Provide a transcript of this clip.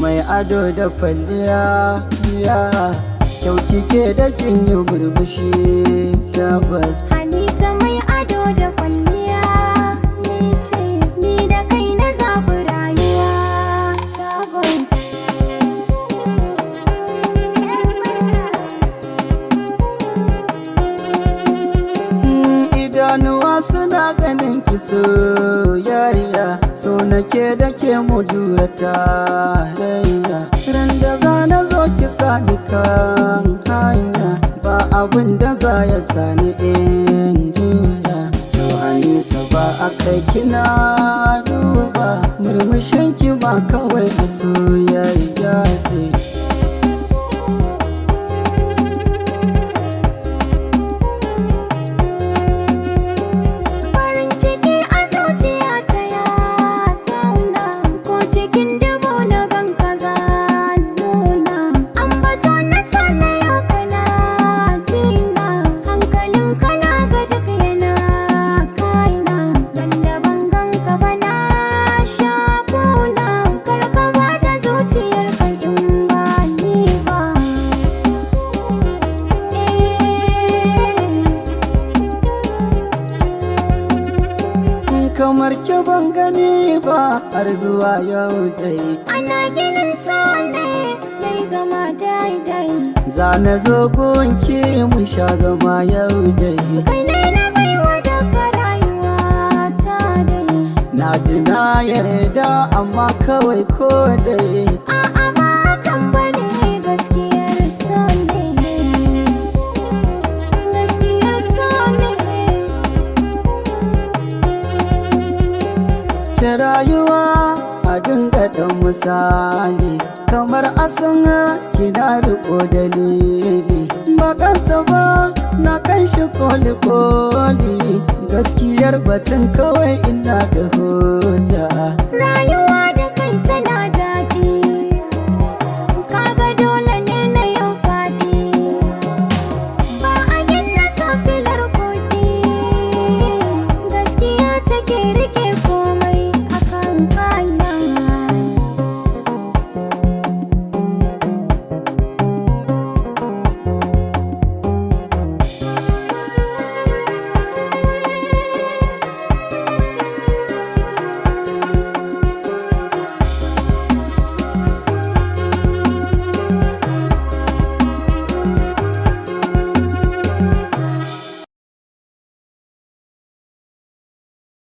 mai ado da kwalliya kyau kike da kin yi murmushi tabbas. Halisa mai ado da kwalliya ni ce, ni da kai na zaɓi rayuwa tabbas. Idanuwa suna ganin ki soyayya, so nake da ke mu jura tarayya. Ran da za na zo ki sani kan hanya, ba abin da za ya sani in juya. Kyau Halisa ba a kai kina duba, murmushin ki ba kawai a soyayya ce. Kamar ki ban gani ba har zuwa yau dai. Ana ginin so ne zai zama daidai. Zana zo gunki mu sha zama yau dai. Kai ne na baiwa daga rayuwa ta dai. Na ji na yarda amma kawai ko dai. A'a ba kan bane gaskiyar so ne. Gaskiyar so ne. Ke rayuwa a dinga ɗan misali, kamar asan kina riko dalili. Ba kansa ba na kan shi koli-koli, gaskiyar batun kawai ina da hujja. Rayuwa